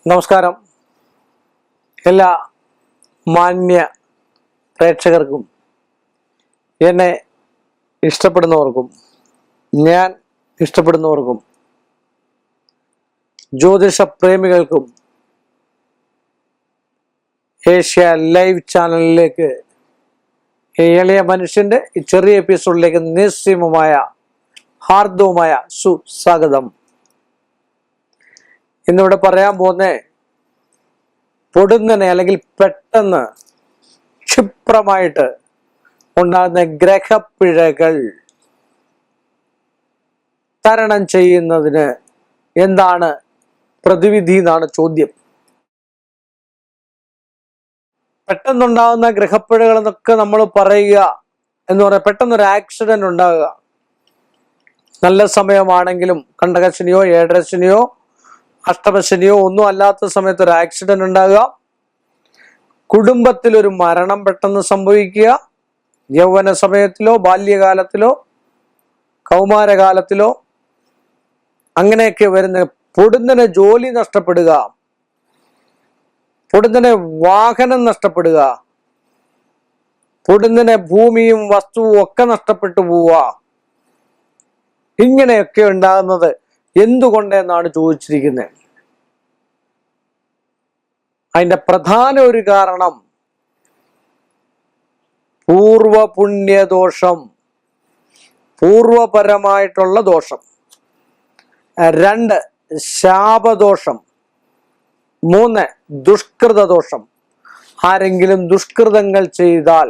നമസ്കാരം. എല്ലാ മാന്യ പ്രേക്ഷകർക്കും, എന്നെ ഇഷ്ടപ്പെടുന്നവർക്കും ഞാൻ ഇഷ്ടപ്പെടുന്നവർക്കും ജ്യോതിഷ പ്രേമികൾക്കും ഏഷ്യ ലൈവ് ചാനലിലേക്ക് എളിയ മനുഷ്യന്റെ ഈ ചെറിയ എപ്പിസോഡിലേക്ക് നിസ്സീമമായ ഹാർദവുമായ സുസ്വാഗതം. ഇന്നിവിടെ പറയാൻ പോകുന്ന പൊടുന്നനെ അല്ലെങ്കിൽ പെട്ടെന്ന് ക്ഷിപ്രമായിട്ട് ഉണ്ടാകുന്ന ഗ്രഹപ്പിഴകൾ തരണം ചെയ്യുന്നതിന് എന്താണ് പ്രതിവിധി എന്നാണ് ചോദ്യം. പെട്ടെന്നുണ്ടാകുന്ന ഗ്രഹപ്പിഴകൾ എന്നൊക്കെ നമ്മൾ പറയുക എന്ന് പറയാം. പെട്ടെന്നൊരു ആക്സിഡന്റ് ഉണ്ടാകുക, നല്ല സമയമാണെങ്കിലും കണ്ടകശനിയോ ഏഴരശനിയോ അഷ്ടമശനിയോ ഒന്നും അല്ലാത്ത സമയത്ത് ഒരു ആക്സിഡന്റ് ഉണ്ടാകുക, കുടുംബത്തിൽ ഒരു മരണം പെട്ടെന്ന് സംഭവിക്കുക, യൗവന സമയത്തിലോ ബാല്യകാലത്തിലോ കൗമാരകാലത്തിലോ അങ്ങനെയൊക്കെ വരുന്ന പൊടുന്നനെ ജോലി നഷ്ടപ്പെടുക, പൊടുന്നനെ വാഹനം നഷ്ടപ്പെടുക, പൊടുന്നനെ ഭൂമിയും വസ്തുവും ഒക്കെ നഷ്ടപ്പെട്ടു പോവുക. ഇങ്ങനെയൊക്കെ ഉണ്ടാകുന്നത് എന്തുകൊണ്ടെന്നാണ് ചോദിച്ചിരിക്കുന്നത്. അതിന്റെ പ്രധാന ഒരു കാരണം പൂർവപുണ്യദോഷം, പൂർവപരമായിട്ടുള്ള ദോഷം. 2 ശാപദോഷം. 3 ദുഷ്കൃതദോഷം. ആരെങ്കിലും ദുഷ്കൃതങ്ങൾ ചെയ്താൽ,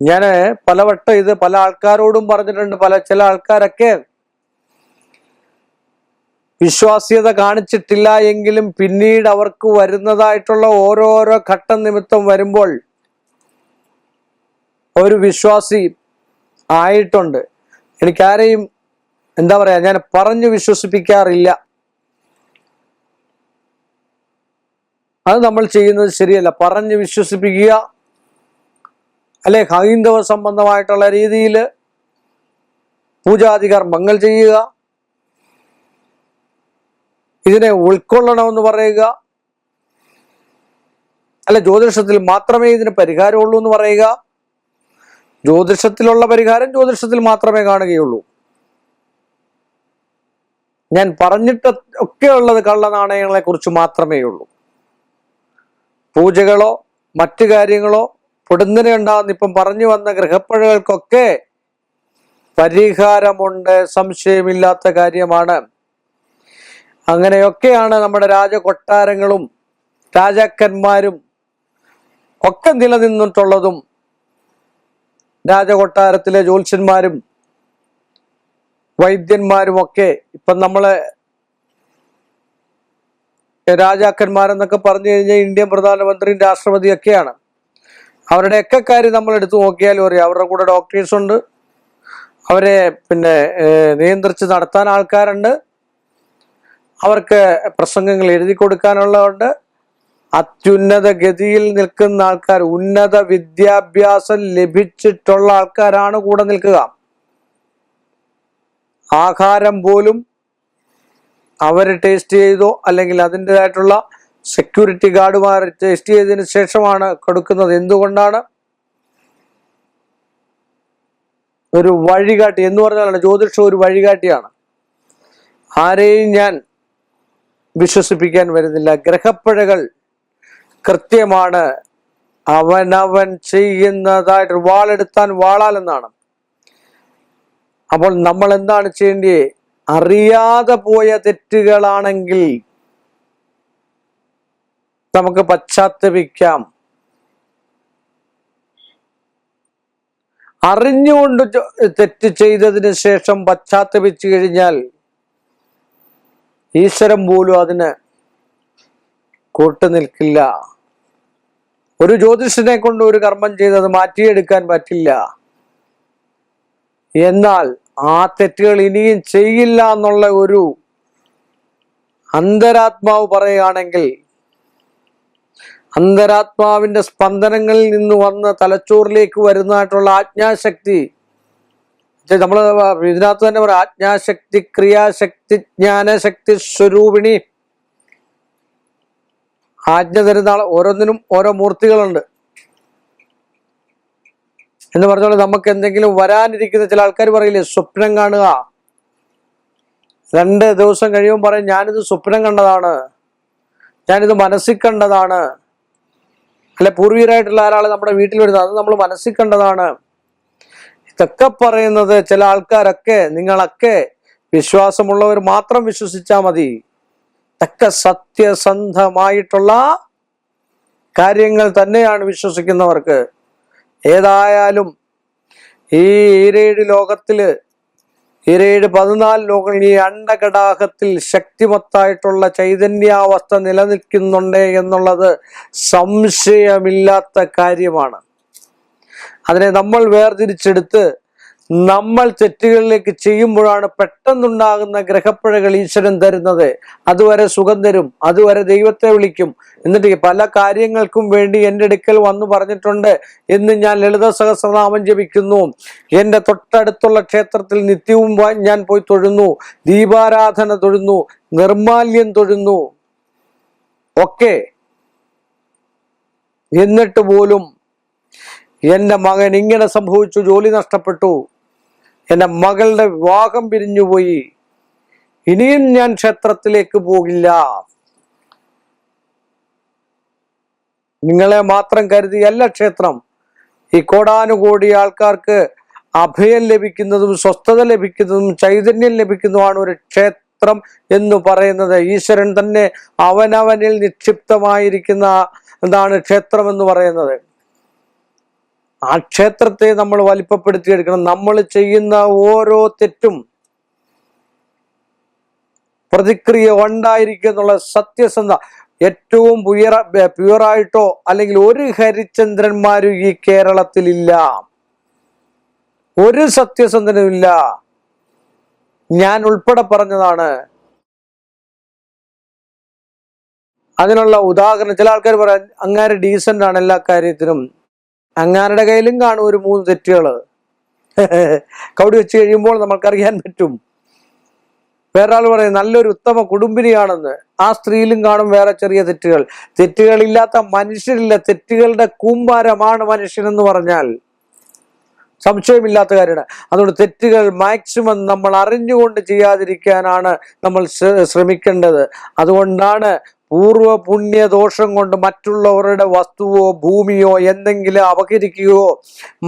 ഞാൻ പലവട്ടം ഇത് പല ആൾക്കാരോടും പറഞ്ഞിട്ടുണ്ട്. ചില ആൾക്കാരൊക്കെ വിശ്വാസ്യത കാണിച്ചിട്ടില്ല എങ്കിലും പിന്നീട് അവർക്ക് വരുന്നതായിട്ടുള്ള ഓരോരോ ഘട്ടം നിമിത്തം വരുമ്പോൾ ഒരു വിശ്വാസി ആയിട്ടുണ്ട്. എനിക്കാരെയും എന്താ പറയാ, ഞാൻ പറഞ്ഞു വിശ്വസിപ്പിക്കാറില്ല. അത് നമ്മൾ ചെയ്യുന്നത് ശരിയല്ല. പറഞ്ഞു വിശ്വസിപ്പിക്കുക, അല്ലെ ഹൈന്ദവ സംബന്ധമായിട്ടുള്ള രീതിയിൽ പൂജാതി കർമ്മങ്ങൾ ചെയ്യുക, ഇതിനെ ഉൾക്കൊള്ളണമെന്ന് പറയുക, അല്ല ജ്യോതിഷത്തിൽ മാത്രമേ ഇതിന് പരിഹാരമുള്ളൂ എന്ന് പറയുക. ജ്യോതിഷത്തിലുള്ള പരിഹാരം ജ്യോതിഷത്തിൽ മാത്രമേ കാണുകയുള്ളൂ. ഞാൻ പറഞ്ഞിട്ട് ഒക്കെ ഉള്ളത് കള്ള നാണയങ്ങളെ കുറിച്ച് മാത്രമേ ഉള്ളൂ. പൂജകളോ മറ്റു കാര്യങ്ങളോ പൊടുന്നനെ ഉണ്ടാകുന്ന ഇപ്പം പറഞ്ഞു വന്ന ഗ്രഹപ്പിഴകൾക്കൊക്കെ പരിഹാരമുണ്ട്, സംശയമില്ലാത്ത കാര്യമാണ്. അങ്ങനെയൊക്കെയാണ് നമ്മുടെ രാജകൊട്ടാരങ്ങളും രാജാക്കന്മാരും ഒക്കെ നിലനിന്നിട്ടുള്ളതും. രാജകൊട്ടാരത്തിലെ ജ്യോത്സ്യന്മാരും വൈദ്യന്മാരും ഒക്കെ ഇപ്പം നമ്മളെ രാജാക്കന്മാരെന്നൊക്കെ പറഞ്ഞു കഴിഞ്ഞാൽ ഇന്ത്യൻ പ്രധാനമന്ത്രിയും രാഷ്ട്രപതിയും ഒക്കെയാണ്. അവരുടെയൊക്കെ കാര്യം നമ്മൾ എടുത്തു നോക്കിയാലും അറിയാം. അവരുടെ കൂടെ ഡോക്ടേഴ്സ് ഉണ്ട്, അവരെ നിയന്ത്രിച്ച് നടത്താൻ ആൾക്കാരുണ്ട്, അവർക്ക് പ്രസംഗങ്ങൾ എഴുതി കൊടുക്കാനുള്ളതുണ്ട്. അത്യുന്നത ഗതിയിൽ നിൽക്കുന്ന ആൾക്കാർ, ഉന്നത വിദ്യാഭ്യാസം ലഭിച്ചിട്ടുള്ള ആൾക്കാരാണ് കൂടെ നിൽക്കുക. ആഹാരം പോലും അവര് ടേസ്റ്റ് ചെയ്തോ അല്ലെങ്കിൽ അതിൻ്റെതായിട്ടുള്ള സെക്യൂരിറ്റി ഗാർഡുമാർ ടെസ്റ്റ് ചെയ്തതിന് ശേഷമാണ് കൊടുക്കുന്നത്. എന്തുകൊണ്ടാണ്? ഒരു വഴികാട്ടി എന്ന് പറഞ്ഞാലാണ് ജ്യോതിഷം ഒരു വഴികാട്ടിയാണ്. ആരെയും ഞാൻ വിശ്വസിപ്പിക്കാൻ വരുന്നില്ല. ഗ്രഹപ്പിഴകൾ കൃത്യമാണ്. അവനവൻ ചെയ്യുന്നതായിട്ട് വാളെടുത്താൻ വാളാലെന്നാണ്. അപ്പോൾ നമ്മൾ എന്താണ് ചെയ്യേണ്ടത്? അറിയാതെ പോയ തെറ്റുകളാണെങ്കിൽ നമുക്ക് പശ്ചാത്തപിക്കാം. അറിഞ്ഞുകൊണ്ട് തെറ്റ് ചെയ്തതിന് ശേഷം പശ്ചാത്തപിച്ചു കഴിഞ്ഞാൽ ഈശ്വരൻ പോലും അതിന് കൂട്ടുനിൽക്കില്ല. ഒരു ജ്യോതിഷനെ കൊണ്ട് ഒരു കർമ്മം ചെയ്തത് മാറ്റിയെടുക്കാൻ പറ്റില്ല. എന്നാൽ ആ തെറ്റുകൾ ഇനിയും ചെയ്യില്ല എന്നുള്ള ഒരു അന്തരാത്മാവ് പറയുകയാണെങ്കിൽ, അന്തരാത്മാവിന്റെ സ്പന്ദനങ്ങളിൽ നിന്ന് വന്ന് തലച്ചോറിലേക്ക് വരുന്നതായിട്ടുള്ള ആജ്ഞാശക്തി നമ്മൾ ഇതിനകത്ത് തന്നെ പറയാം, ആജ്ഞാശക്തി, ക്രിയാശക്തി, ജ്ഞാനശക്തി സ്വരൂപിണി. ആജ്ഞ തരുന്ന ഓരോന്നിനും ഓരോ മൂർത്തികളുണ്ട് എന്ന് പറഞ്ഞോളൂ. നമുക്ക് എന്തെങ്കിലും വരാനിരിക്കുന്ന ചില ആൾക്കാർ പറയില്ലേ, സ്വപ്നം കാണുക. 2 ദിവസം കഴിയുമ്പോൾ പറയും, ഞാനിത് സ്വപ്നം കണ്ടതാണ്, ഞാനിത് മനസ്സിൽ കണ്ടതാണ്. അല്ലെ, പൂർവീകരായിട്ടുള്ള ഒരാൾ നമ്മുടെ വീട്ടിൽ വരുന്നത്, അത് നമ്മൾ മനസ്സിൽ കണ്ടതാണ്. ഇതൊക്കെ പറയുന്നത് ചില ആൾക്കാരൊക്കെ, നിങ്ങളൊക്കെ വിശ്വാസമുള്ളവർ മാത്രം വിശ്വസിച്ചാൽ മതി. ഇതൊക്കെ സത്യസന്ധമായിട്ടുള്ള കാര്യങ്ങൾ തന്നെയാണ് വിശ്വസിക്കുന്നവർക്ക്. ഏതായാലും ഈ ഈരേഴ് ലോകത്തില്, ഈരേഴ് 14 ലോകങ്ങളിൽ ഈ അണ്ടകടാഹത്തിൽ ശക്തിമത്തായിട്ടുള്ള ചൈതന്യാവസ്ഥ നിലനിൽക്കുന്നുണ്ട് എന്നുള്ളത് സംശയമില്ലാത്ത കാര്യമാണ്. അതിനെ നമ്മൾ വേർതിരിച്ചെടുത്ത് നമ്മൾ തെറ്റുകളിലേക്ക് ചെയ്യുമ്പോഴാണ് പെട്ടെന്നുണ്ടാകുന്ന ഗ്രഹപ്പിഴകൾ ഈശ്വരൻ തരുന്നത്. അതുവരെ സുഖം തരും, അതുവരെ ദൈവത്തെ വിളിക്കും. എന്നിട്ട് പല കാര്യങ്ങൾക്കും വേണ്ടി എൻ്റെ അടുക്കൽ വന്നു പറഞ്ഞിട്ടുണ്ട്, എന്ന് ഞാൻ ലളിത സഹസ്രനാമം ജപിക്കുന്നു, എൻ്റെ തൊട്ടടുത്തുള്ള ക്ഷേത്രത്തിൽ നിത്യവും ഞാൻ പോയി തൊഴുന്നു, ദീപാരാധന തൊഴുന്നു, നിർമാല്യം തൊഴുന്നു ഒക്കെ. എന്നിട്ട് പോലും എൻ്റെ മകൻ ഇങ്ങനെ സംഭവിച്ചു, ജോലി നഷ്ടപ്പെട്ടു, എൻ്റെ മകളുടെ വിവാഹം പിരിഞ്ഞുപോയി, ഇനിയും ഞാൻ ക്ഷേത്രത്തിലേക്ക് പോകില്ല. നിങ്ങളെ മാത്രം കരുതിയല്ല ക്ഷേത്രം. ഈ കോടാനുകോടി ആൾക്കാർക്ക് അഭയം ലഭിക്കുന്നതും സ്വസ്ഥത ലഭിക്കുന്നതും ചൈതന്യം ലഭിക്കുന്നതുമാണ് ഒരു ക്ഷേത്രം എന്ന് പറയുന്നത്. ഈശ്വരൻ തന്നെ അവനവനിൽ നിക്ഷിപ്തമായിരിക്കുന്ന എന്താണ് ക്ഷേത്രം എന്ന് പറയുന്നത്. ആ ക്ഷേത്രത്തെ നമ്മൾ വലിപ്പപ്പെടുത്തിയെടുക്കണം. നമ്മൾ ചെയ്യുന്ന ഓരോ തെറ്റും പ്രതിക്രിയ ഉണ്ടായിരിക്കും എന്നുള്ള സത്യസന്ധ. ഏറ്റവും പ്യുവറായിട്ടോ അല്ലെങ്കിൽ ഒരു ഹരിചന്ദ്രന്മാരും ഈ കേരളത്തിലില്ല, ഒരു സത്യസന്ധനുമില്ല. ഞാൻ ഉൾപ്പെടെ പറഞ്ഞതാണ്. അതിനുള്ള ഉദാഹരണം ചില ആൾക്കാർ പറയാം, അങ്ങാര് ഡീസന്റ് ആണ് എല്ലാ കാര്യത്തിനും. അങ്ങാരുടെ കയ്യിലും കാണും ഒരു 3 തെറ്റുകള്. കൗടി വെച്ച് കഴിയുമ്പോൾ നമ്മൾക്കറിയാൻ പറ്റും. വേറൊരാൾ പറയും നല്ലൊരു ഉത്തമ കുടുംബിനിയാണെന്ന്, ആ സ്ത്രീയിലും കാണും വേറെ ചെറിയ തെറ്റുകൾ. തെറ്റുകളില്ലാത്ത മനുഷ്യരില്ല, തെറ്റുകളുടെ കൂമ്പാരമാണ് മനുഷ്യനെന്ന് പറഞ്ഞാൽ സംശയമില്ലാത്ത കാര്യമാണ്. അതുകൊണ്ട് തെറ്റുകൾ മാക്സിമം നമ്മൾ അറിഞ്ഞുകൊണ്ട് ചെയ്യാതിരിക്കാനാണ് നമ്മൾ ശ്രമിക്കേണ്ടത്. അതുകൊണ്ടാണ് പൂർവ്വ പുണ്യദോഷം കൊണ്ട് മറ്റുള്ളവരുടെ വസ്തുവോ ഭൂമിയോ എന്തെങ്കിലും അപഹരിക്കുകയോ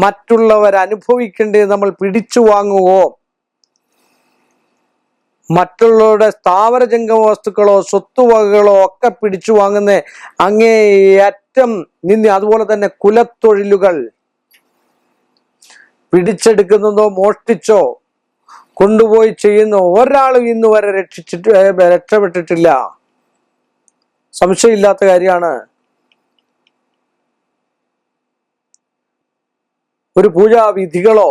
മറ്റുള്ളവർ അനുഭവിക്കേണ്ടത് നമ്മൾ പിടിച്ചു വാങ്ങുകയോ മറ്റുള്ളവരുടെ സ്ഥാവര ജംഗമ വസ്തുക്കളോ സ്വത്തുവകകളോ ഒക്കെ പിടിച്ചു വാങ്ങുന്ന അങ്ങേയറ്റം നിന്ന്. അതുപോലെ തന്നെ കുലത്തൊഴിലുകൾ പിടിച്ചെടുക്കുന്നതോ മോഷ്ടിച്ചോ കൊണ്ടുപോയി ചെയ്യുന്ന ഒരാളും ഇന്ന് വരെ രക്ഷപ്പെട്ടിട്ടില്ല. സംശയമില്ലാത്ത കാര്യമാണ്. ഒരു പൂജാ വിധികളോ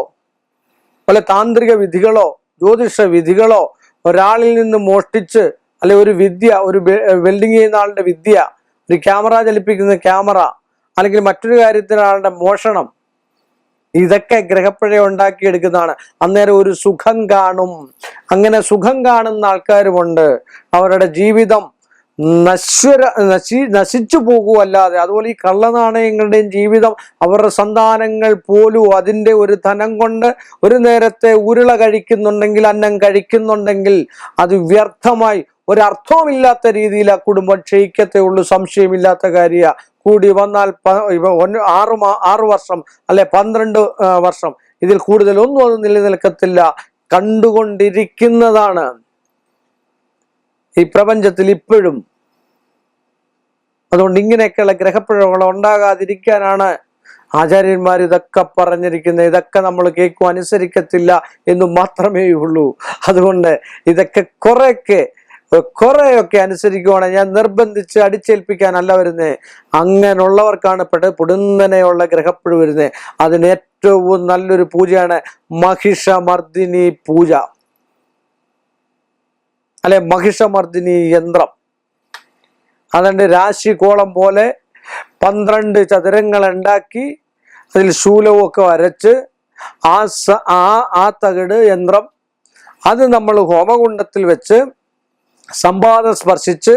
പല താന്ത്രിക വിധികളോ ജ്യോതിഷ വിധികളോ ഒരാളിൽ നിന്ന് മോഷ്ടിച്ച്, അല്ലെ ഒരു വിദ്യ, ഒരു വെൽഡിങ് ചെയ്യുന്ന ആളുടെ വിദ്യ, ഒരു ക്യാമറ ചലിപ്പിക്കുന്ന ക്യാമറ, അല്ലെങ്കിൽ മറ്റൊരു കാര്യത്തിന് ആളുടെ മോഷണം, ഇതൊക്കെ ഗ്രഹപ്പിഴ ഉണ്ടാക്കിയെടുക്കുന്നതാണ്. അന്നേരം ഒരു സുഖം കാണും. അങ്ങനെ സുഖം കാണുന്ന ആൾക്കാരുമുണ്ട്. അവരുടെ ജീവിതം നശിച്ചു പോകുമല്ലാതെ. അതുപോലെ ഈ കള്ളനാണയങ്ങളുടെയും ജീവിതം, അവരുടെ സന്താനങ്ങൾ പോലും അതിൻ്റെ ഒരു ധനം കൊണ്ട് ഒരു നേരത്തെ ഉരുള കഴിക്കുന്നുണ്ടെങ്കിൽ, അന്നം കഴിക്കുന്നുണ്ടെങ്കിൽ അത് വ്യർത്ഥമായി ഒരർത്ഥവുമില്ലാത്ത രീതിയിൽ ആ കുടുംബം ക്ഷയിക്കത്തേ ഉള്ളൂ. സംശയമില്ലാത്ത കാര്യ. കൂടി വന്നാൽ 6 വർഷം അല്ലെ 12 വർഷം, ഇതിൽ കൂടുതൽ ഒന്നും അത് നിലനിൽക്കത്തില്ല. കണ്ടുകൊണ്ടിരിക്കുന്നതാണ് ഈ പ്രപഞ്ചത്തിൽ ഇപ്പോഴും. അതുകൊണ്ട് ഇങ്ങനെയൊക്കെയുള്ള ഗ്രഹപ്പിഴകൾ ഉണ്ടാകാതിരിക്കാനാണ് ആചാര്യന്മാർ ഇതൊക്കെ പറഞ്ഞിരിക്കുന്നത്. ഇതൊക്കെ നമ്മൾ കേൾക്കും, അനുസരിക്കത്തില്ല എന്ന് മാത്രമേ ഉള്ളൂ. അതുകൊണ്ട് ഇതൊക്കെ കുറെയൊക്കെ അനുസരിക്കുവാണെങ്കിൽ, ഞാൻ നിർബന്ധിച്ച് അടിച്ചേൽപ്പിക്കാനല്ല വരുന്നത്. അങ്ങനെയുള്ളവർക്കാണ് പൊടുന്നനെയുള്ള ഗ്രഹപ്പിഴ വരുന്നത്. അതിന് ഏറ്റവും നല്ലൊരു പൂജയാണ് മഹിഷമർദിനി പൂജ, അല്ലെ മഹിഷമർദിനി യന്ത്രം. അതുകൊണ്ട് രാശികോളം പോലെ 12 ചതുരങ്ങൾ ഉണ്ടാക്കി അതിൽ ശൂലമൊക്കെ വരച്ച് ആ തകിട് യന്ത്രം അത് നമ്മൾ ഹോമകുണ്ടത്തിൽ വെച്ച് സംവാദം സ്പർശിച്ച്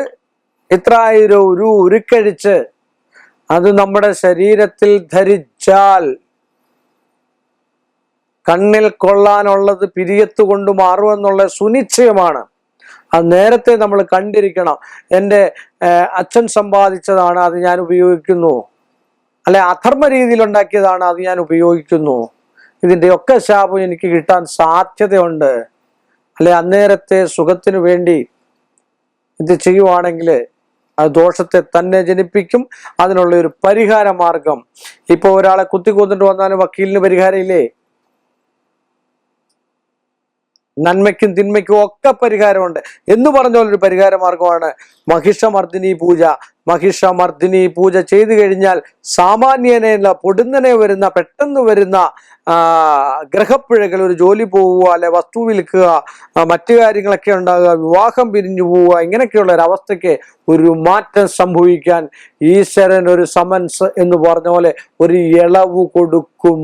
ഇത്രായിരം ഉരുക്കഴിച്ച് അത് നമ്മുടെ ശരീരത്തിൽ ധരിച്ചാൽ കണ്ണിൽ കൊള്ളാനുള്ളത് പിരിയത്ത് കൊണ്ട് മാറുമെന്നുള്ള സുനിശ്ചയമാണ്. അത് നേരത്തെ നമ്മൾ കണ്ടിരിക്കണം. എൻ്റെ അച്ഛൻ സമ്പാദിച്ചതാണ്, അത് ഞാൻ ഉപയോഗിക്കുന്നു. അല്ലെ, അധർമ്മ രീതിയിൽ ഉണ്ടാക്കിയതാണ്, അത് ഞാൻ ഉപയോഗിക്കുന്നു. ഇതിൻ്റെയൊക്കെ ശാപം എനിക്ക് കിട്ടാൻ സാധ്യതയുണ്ട്. അല്ലെ, അന്നേരത്തെ സുഖത്തിനു വേണ്ടി ഇത് ചെയ്യുവാണെങ്കിൽ അത് ദോഷത്തെ തന്നെ ജനിപ്പിക്കും. അതിനുള്ള ഒരു പരിഹാര മാർഗം, ഇപ്പൊ ഒരാളെ കുത്തിക്കൊന്നിട്ട് വന്നാലും വക്കീലിന് പരിഹാരം ഇല്ലേ? നന്മയ്ക്കും തിന്മയ്ക്കും ഒക്കെ പരിഹാരമുണ്ട് എന്ന് പറഞ്ഞ പോലൊരു പരിഹാര മാർഗമാണ് മഹിഷമർദ്ദിനി പൂജ. മഹിഷമർദ്ദിനി പൂജ ചെയ്തു കഴിഞ്ഞാൽ സാമാന്യനല്ല, പൊടുന്നനെ വരുന്ന പെട്ടെന്ന് വരുന്ന ഗ്രഹപ്പിഴകൾ, ഒരു ജോലി പോവുക, അല്ലെ വസ്തു വിൽക്കുക, മറ്റു കാര്യങ്ങളൊക്കെ ഉണ്ടാകുക, വിവാഹം പിരിഞ്ഞു പോവുക, ഇങ്ങനെയൊക്കെയുള്ള ഒരു അവസ്ഥയ്ക്ക് ഒരു മാറ്റം സംഭവിക്കാൻ ഈശ്വരൻ ഒരു സമൻസ് എന്ന് പറഞ്ഞ പോലെ ഒരു ഇളവ് കൊടുക്കും.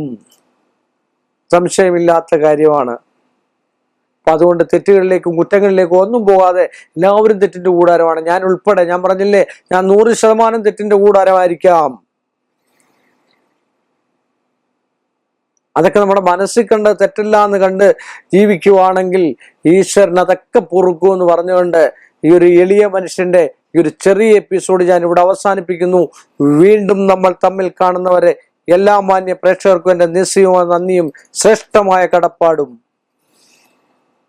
സംശയമില്ലാത്ത കാര്യമാണ്. അപ്പൊ അതുകൊണ്ട് തെറ്റുകളിലേക്കും കുറ്റങ്ങളിലേക്കും ഒന്നും പോകാതെ എല്ലാവരും തെറ്റിന്റെ കൂടാരമാണ്. ഞാൻ ഉൾപ്പെടെ, ഞാൻ പറഞ്ഞില്ലേ, ഞാൻ 100% തെറ്റിന്റെ കൂടാരമായിരിക്കാം. അതൊക്കെ നമ്മുടെ മനസ്സിൽ കണ്ട് തെറ്റല്ല എന്ന് കണ്ട് ജീവിക്കുവാണെങ്കിൽ ഈശ്വരൻ അതൊക്കെ പൊറുക്കുമെന്ന് പറഞ്ഞുകൊണ്ട് ഈ ഒരു എളിയ മനുഷ്യന്റെ ഈ ഒരു ചെറിയ എപ്പിസോഡ് ഞാൻ ഇവിടെ അവസാനിപ്പിക്കുന്നു. വീണ്ടും നമ്മൾ തമ്മിൽ കാണുന്നവരെ എല്ലാ മാന്യ പ്രേക്ഷകർക്കും എൻ്റെ നിസ്സയവും നന്ദിയും ശ്രേഷ്ഠമായ കടപ്പാടും.